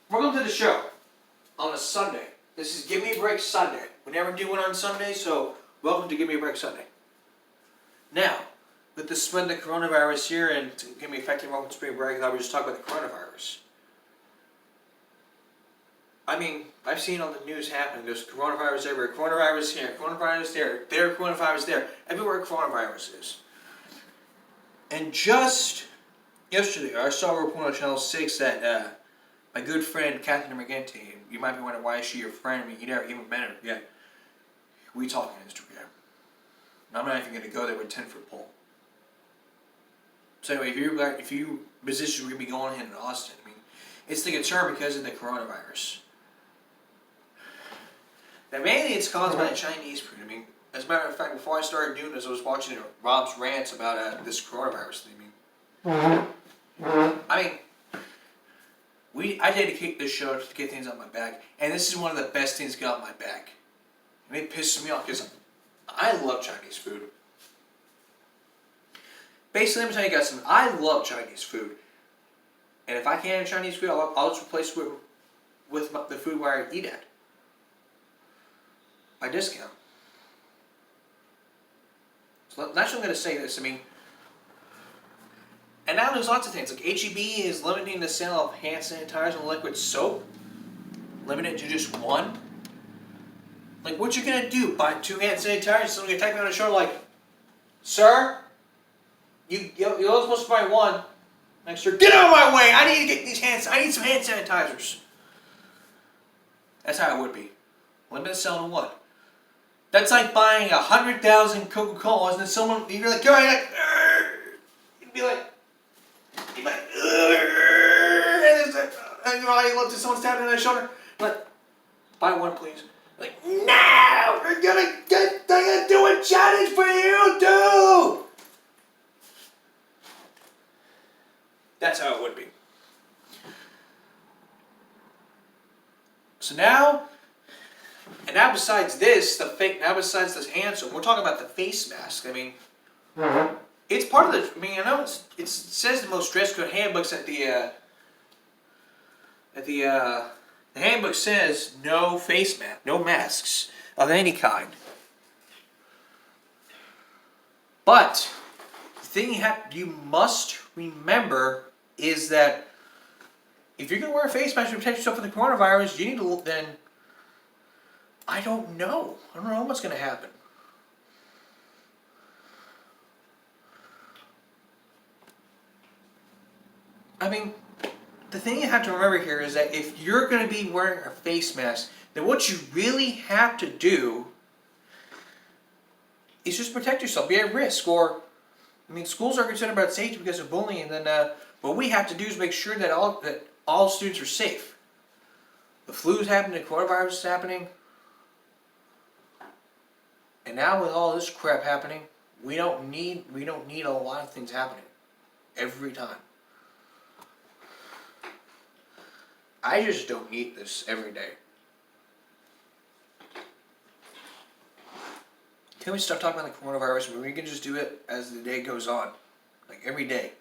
Welcome to the show on a Sunday. This is Give Me a Break Sunday. We never do one on Sunday, so welcome to Give Me a Break Sunday. Now, with the spread of the coronavirus here and to give me affecting welcome to spring break, I thought we'd just talk about the coronavirus. I mean, I've seen all the news happening. There's coronavirus everywhere. Coronavirus here, coronavirus there, coronavirus there. Everywhere coronavirus is. And just yesterday, I saw a report on Channel 6 that my good friend, Catherine Mergente, you might be wondering why is she your friend? I mean, you never even met her yet. We talk on Instagram. And I'm not even going to go there with a 10-foot pole. So anyway, if you musicians are going to be going in Austin, I mean, it's the concern because of the coronavirus. Now, mainly it's caused by the Chinese food. I mean, as a matter of fact, before I started doing this, I was watching Rob's rants about this coronavirus thing. I dedicate this show to get things off my back, and this is one of the best things to get off my back. And it pisses me off because I love Chinese food. Basically, let me tell you guys something. I love Chinese food. And if I can't have Chinese food, I'll just replace it with the food where I eat at. By discount. So that's what I'm going to say this. I mean, and now there's lots of things. Like H-E-B is limiting the sale of hand sanitizer and liquid soap. Limited it to just one. Like, what you going to do? Buy 2 hand sanitizers? Someone's going to take me on the shoulder like, sir, you're only supposed to buy one. Next year, get out of my way! I need to get these I need some hand sanitizers. That's how it would be. Limited sale to one. That's like buying 100,000 Coca-Colas and then someone, you're like, you'd be like, and you look to someone stabbing on their shoulder, like, buy one please. Like, no! They're gonna do a challenge for you too! That's how it would be. So now, and now besides this, besides this hand soap, we're talking about the face mask. I mean, it's part of the, I mean, I know it says the most dress code handbooks at the handbook says no face mask, no masks of any kind. But the thing you must remember is that if you're going to wear a face mask to protect yourself from the coronavirus, you need to then, I don't know what's going to happen. I mean, the thing you have to remember here is that if you're going to be wearing a face mask, then what you really have to do is just protect yourself, be at risk, or, I mean, schools are concerned about safety because of bullying, and then what we have to do is make sure that all students are safe. The flu is happening, the coronavirus is happening, and now with all this crap happening, we don't need a lot of things happening every time. I just don't need this every day. Can we stop talking about the coronavirus? I mean, we can just do it as the day goes on, like every day.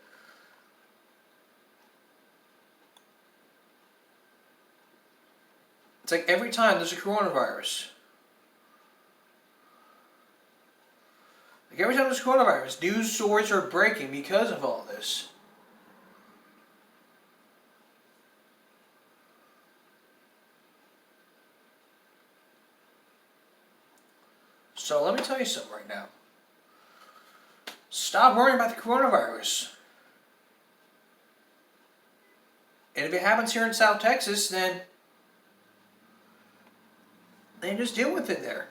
It's like every time there's a coronavirus. Like every time there's coronavirus, news stories are breaking because of all this. So let me tell you something right now. Stop worrying about the coronavirus. And if it happens here in South Texas, then just deal with it there.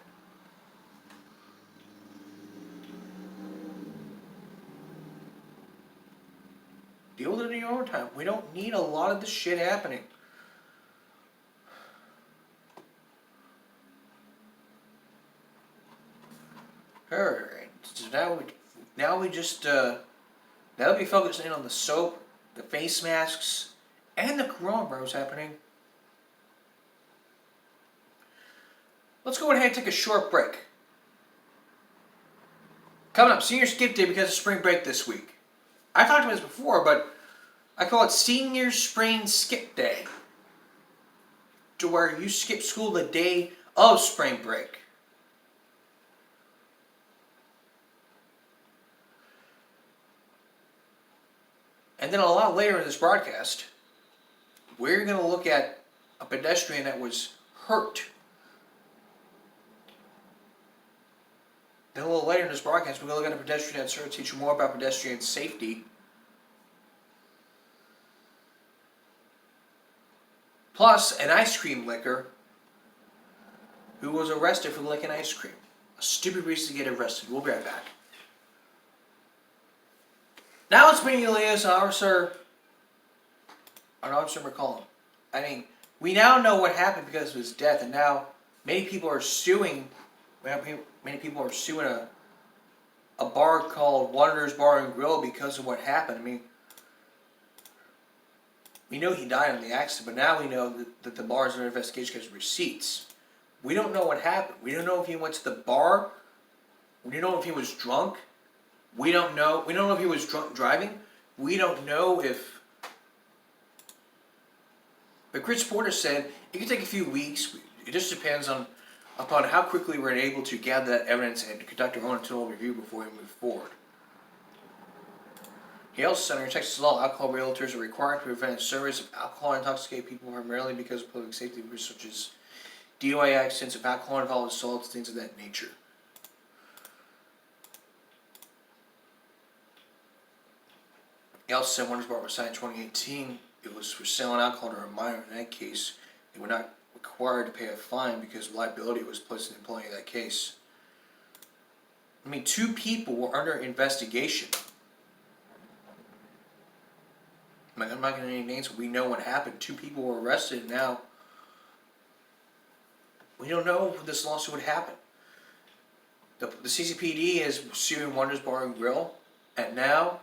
Deal with it in your own time. We don't need a lot of this shit happening. Alright, so now we just now we focusing on the soap, the face masks, and the coronavirus happening. Let's go ahead and take a short break. Coming up, senior skip day because of spring break this week. I talked about this before, but I call it senior spring skip day. to where you skip school the day of spring break. And then a lot later in this broadcast, we're going to look at a pedestrian that was hurt. Then a little later in this broadcast, we're going to look at a pedestrian that's hurt, teach you more about pedestrian safety. Plus, an ice cream licker who was arrested for licking ice cream. A stupid reason to get arrested. We'll be right back. Now let's bring you the latest on Officer McCollum. I mean, we now know what happened because of his death, and now many people are suing. Many people are suing a bar called Wanderers Bar and Grill because of what happened. I mean, we know he died in the accident, but now we know that the bar is under investigation because of receipts. We don't know what happened. We don't know if he went to the bar. We don't know if he was drunk. We don't know. We don't know if he was drunk driving. We don't know if. But Chris Porter said it could take a few weeks. It just depends upon how quickly we're able to gather that evidence and to conduct our own internal review before we move forward. He also said under Texas law, alcohol realtors are required to prevent service of alcohol intoxicated people primarily because of public safety risks such as DUI accidents, of alcohol-involved assaults, things of that nature. He also said Wonders Bar was signed in 2018. It was for selling alcohol to a minor. In that case, they were not required to pay a fine because liability was placed on the employee in that case. I mean, 2 people were under investigation. I'm not going to name names, but we know what happened. 2 people were arrested, and now we don't know if this lawsuit would happen. The CCPD is suing Wonders Bar and Grill, and now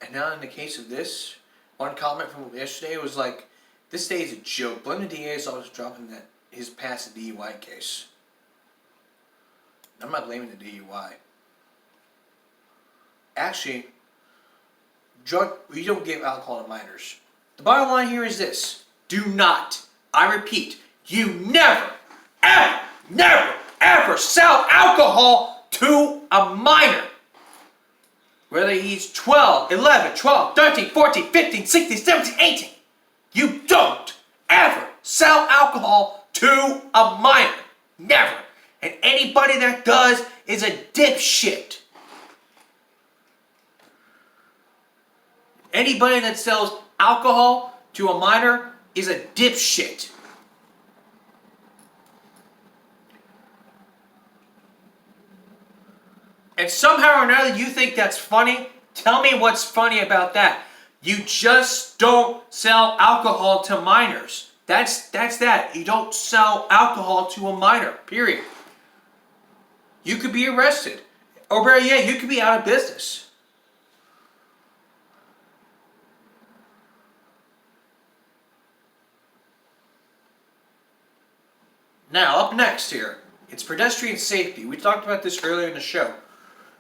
in the case of this, one comment from yesterday was like, this day is a joke. Blame the DA's office dropping his past DUI case. I'm not blaming the DUI. Actually, we don't give alcohol to minors. The bottom line here is this. Do not, I repeat, you never, ever sell alcohol to a minor. Whether he's 12, 11, 12, 13, 14, 15, 16, 17, 18. You don't ever sell alcohol to a minor. Never. And anybody that does is a dipshit. Anybody that sells alcohol to a minor is a dipshit. And somehow or another you think that's funny? Tell me what's funny about that. You just don't sell alcohol to minors. That's that. You don't sell alcohol to a minor, period. You could be arrested. Or better yet, you could be out of business. Now, up next here, it's pedestrian safety. We talked about this earlier in the show.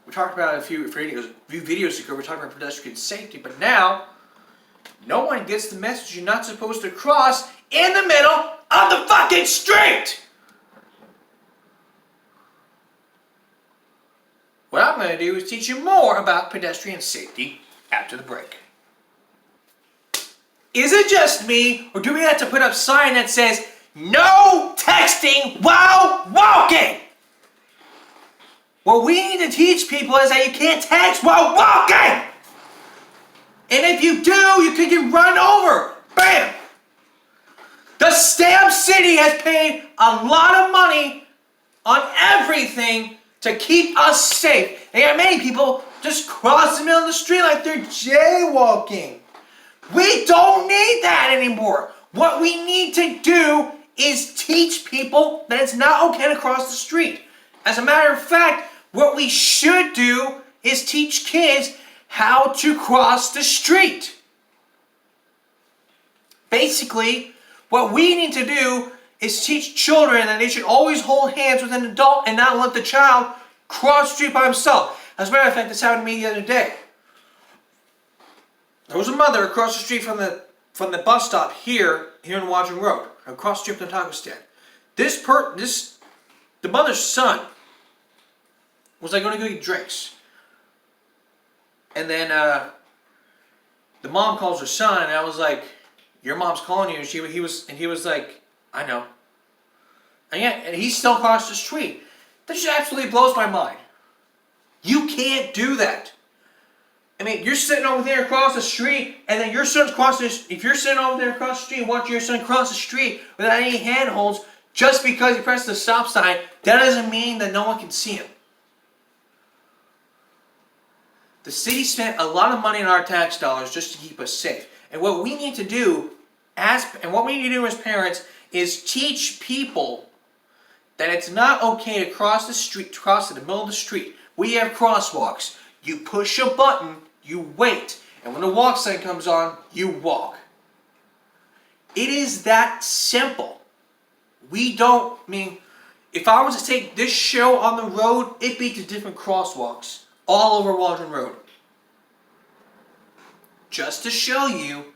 We talked about it a few videos ago. We're talking about pedestrian safety, but now no one gets the message you're not supposed to cross in the middle of the fucking street. What I'm going to do is teach you more about pedestrian safety after the break. Is it just me, or do we have to put up a sign that says no texting while walking? What we need to teach people is that you can't text while walking! And if you do, you could get run over. Bam! The Stamp City has paid a lot of money on everything to keep us safe. And yet many people just cross the middle of the street like they're jaywalking. We don't need that anymore. What we need to do is teach people that it's not okay to cross the street. As a matter of fact, what we should do is teach kids how to cross the street. Basically, what we need to do is teach children that they should always hold hands with an adult and not let the child cross the street by himself. As a matter of fact, this happened to me the other day. There was a mother across the street from from the bus stop here in Washington Road, across the street from the taco stand. The mother's son was like going to go get drinks. And then the mom calls her son, and I was like, "Your mom's calling you." And he was like, "I know." And he still crossed the street. That just absolutely blows my mind. You can't do that. I mean, you're sitting over there across the street, and then your son's crossing. If you're sitting over there across the street, watching your son cross the street without any handholds, just because he pressed the stop sign, that doesn't mean that no one can see him. The city spent a lot of money on our tax dollars just to keep us safe. And what we need to do as parents is teach people that it's not okay to cross the street, cross in the middle of the street. We have crosswalks. You push a button, you wait, and when the walk sign comes on, you walk. It is that simple. If I was to take this show on the road, it'd be to different crosswalks all over Washington Road. Just to show you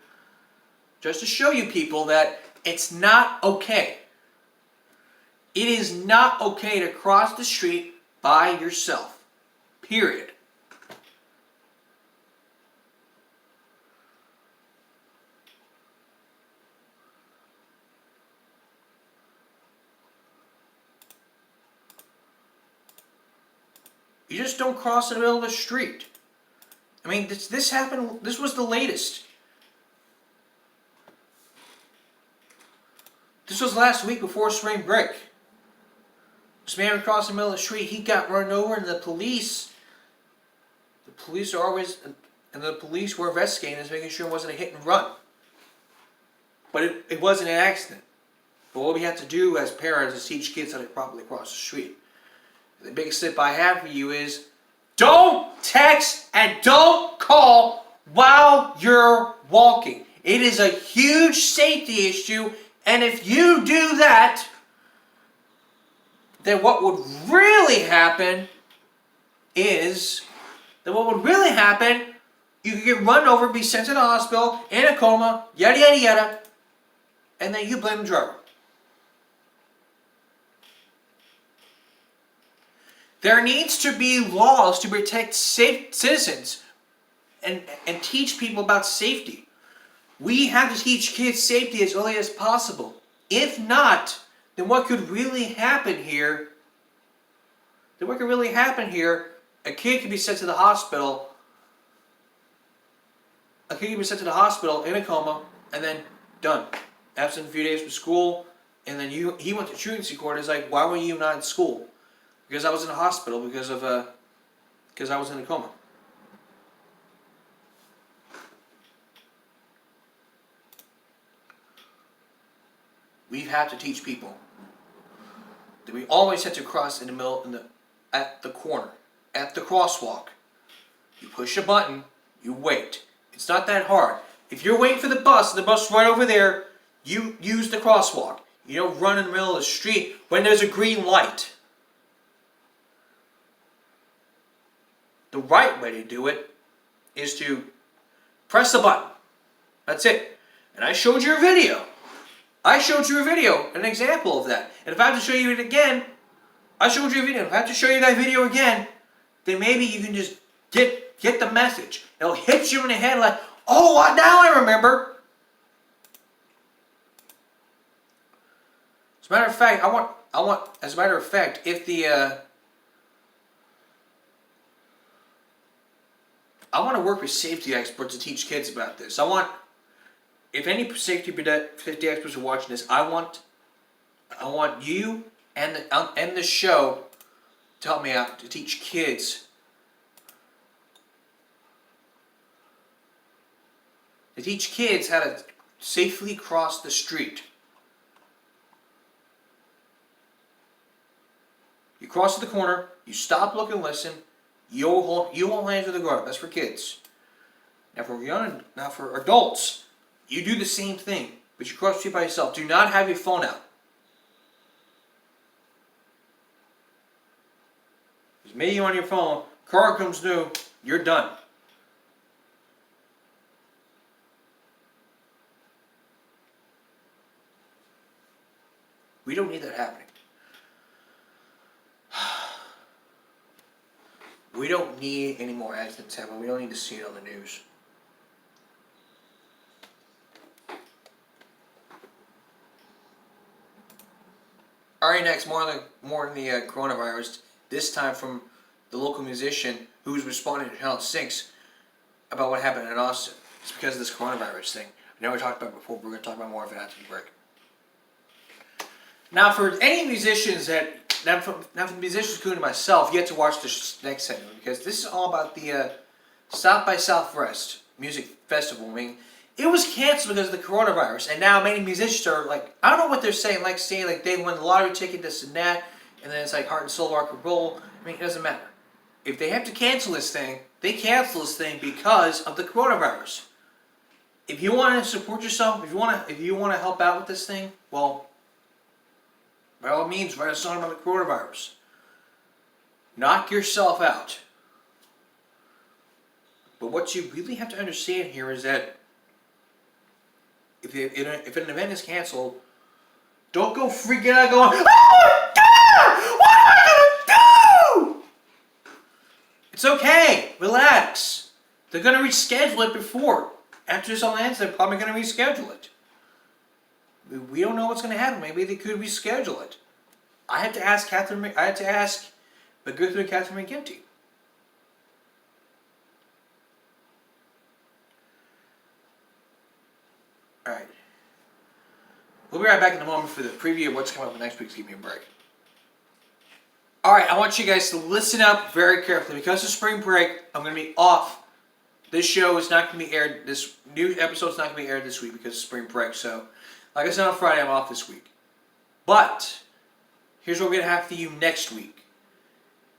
people that it's not okay. It is not okay to cross the street by yourself. Period. You just don't cross in the middle of the street. I mean, this happened, this was the latest. This was last week before spring break. This man across the middle of the street, he got run over, and the police were investigating this, making sure it wasn't a hit and run. But it wasn't an accident. But what we have to do as parents is teach kids how to properly cross the street. The biggest tip I have for you is don't text and don't call while you're walking. It is a huge safety issue, and if you do that, then what would really happen is you could get run over, be sent to the hospital, in a coma, yada yada yada, and then you blame the driver. There needs to be laws to protect safe citizens and teach people about safety. We have to teach kids safety as early as possible. If not, then what could really happen here? A kid could be sent to the hospital. In a coma, and then done. Absent a few days from school, and then he went to truancy court. It's like, why were you not in school? Because I was in the hospital because I was in a coma. We have to teach people that we always have to cross in the middle, at the corner, at the crosswalk. You push a button, you wait. It's not that hard. If you're waiting for the bus right over there, you use the crosswalk. You don't run in the middle of the street when there's a green light. The right way to do it is to press the button. That's it. And I showed you a video. An example of that. And if I have to show you it again, I showed you a video. If I have to show you that video again, then maybe you can just get the message. It'll hit you in the head like, oh, now I remember. As a matter of fact, I want to work with safety experts to teach kids about this. If any safety experts are watching this, I want you and the show to help me out to teach kids. To teach kids how to safely cross the street. You cross to the corner, you stop, look, and listen. You hold hands with the guard. That's for kids. Now for adults, you do the same thing, but you cross the street by yourself. Do not have your phone out. Because maybe you on your phone, car comes new, you're done. We don't need that happening. We don't need any more accidents happening. We don't need to see it on the news. Alright, next, more on the coronavirus. This time from the local musician who's responding to Channel 6 about what happened in Austin. It's because of this coronavirus thing. I know we talked about it before, but we're going to talk about more of it after the break. Now, for any musicians now for the musicians, including myself, you have to watch this next segment because this is all about the South by Southwest Music Festival. I mean, it was canceled because of the coronavirus, and now many musicians are like, I don't know what they're saying, saying like they won the lottery ticket, this and that, and then it's like heart and soul rock and roll. I mean, it doesn't matter. If they have to cancel this thing, they cancel this thing because of the coronavirus. If you want to support yourself, if you want to help out with this thing, well, by all means, write a song about the coronavirus. Knock yourself out. But what you really have to understand here is that if an event is canceled, don't go freaking out going, oh my God! What am I going to do? It's okay. Relax. They're going to reschedule it before. After this all ends, they're probably going to reschedule it. We don't know what's going to happen. Maybe they could reschedule it. I had to ask McGuthrie and Catherine McGinty. Alright. We'll be right back in a moment for the preview of what's coming up next week's Give Me a Break. Alright, I want you guys to listen up very carefully. Because of spring break, I'm going to be off. This show is not going to be aired, this new episode is not going to be aired this week because of spring break. So, like I said on Friday, I'm off this week. But, here's what we're going to have for you next week.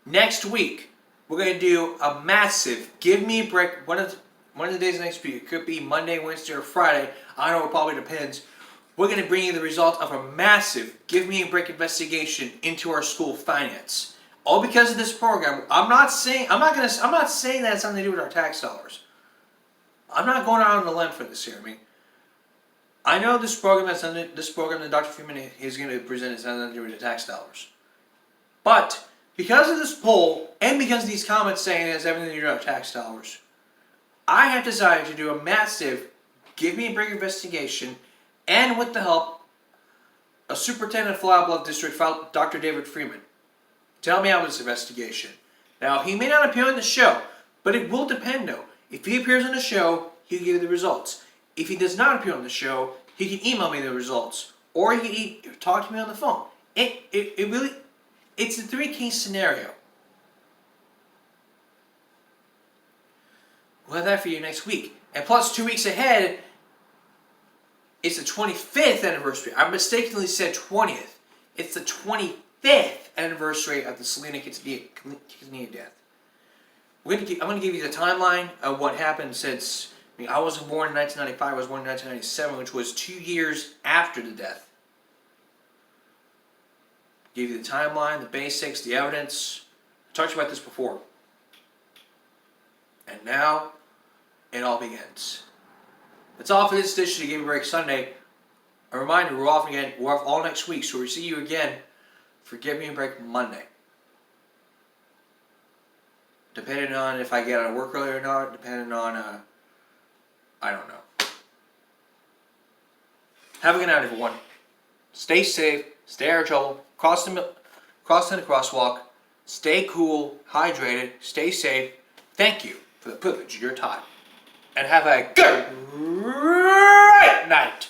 Next week, we're going to do a massive Give Me a Break. One of the days next week. It could be Monday, Wednesday, or Friday. I don't know, it probably depends. We're going to bring you the result of a massive Give Me a Break investigation into our school finance. All because of this program. I'm not saying that it's something to do with our tax dollars. I'm not going out on a limb for this here. I mean, I know this program that Dr. Freeman is going to present has nothing to do with the tax dollars. But because of this poll and because of these comments saying it has everything to do with our tax dollars, I have decided to do a massive Give Me a Break investigation, and with the help of Superintendent of Flower Bluff District, Dr. David Freeman, to help me out with this investigation. Now, he may not appear on the show, but it will depend though. If he appears on the show, he'll give you the results. If he does not appear on the show, he can email me the results, or he can talk to me on the phone. It's a three-case scenario. We'll have that for you next week. And plus, 2 weeks ahead, it's the 25th anniversary. I mistakenly said 20th. It's the 25th anniversary of the Selena Quintanilla death. I'm going to give you the timeline of what happened since. I wasn't born in 1995. I was born in 1997, which was 2 years after the death. Give you the timeline, the basics, the evidence. I talked to you about this before. And now, it all begins. That's all for this edition of Give Me a Break Sunday. A reminder, we're off all next week, so we'll see you again for Give Me a Break Monday. Depending on if I get out of work early or not, depending on, I don't know. Have a good night, everyone. Stay safe, stay out of trouble, cross in the crosswalk, stay cool, hydrated, stay safe. Thank you for the privilege of your time. And have a great night.